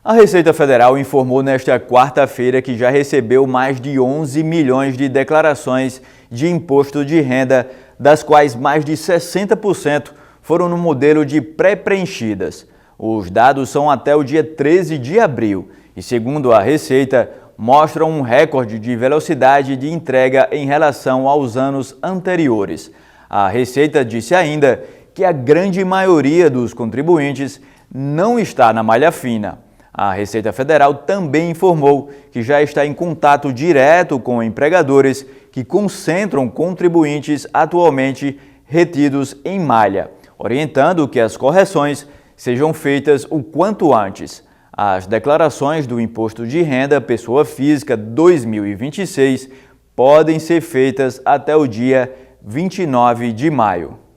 A Receita Federal informou nesta quarta-feira que já recebeu mais de 11 milhões de declarações de imposto de renda, das quais mais de 60% foram no modelo de pré-preenchidas. Os dados são até o dia 13 de abril e, segundo a Receita, mostram um recorde de velocidade de entrega em relação aos anos anteriores. A Receita disse ainda que a grande maioria dos contribuintes não está na malha fina. A Receita Federal também informou que já está em contato direto com empregadores que concentram contribuintes atualmente retidos em malha, orientando que as correções sejam feitas o quanto antes. As declarações do Imposto de Renda Pessoa Física 2026 podem ser feitas até o dia 29 de maio.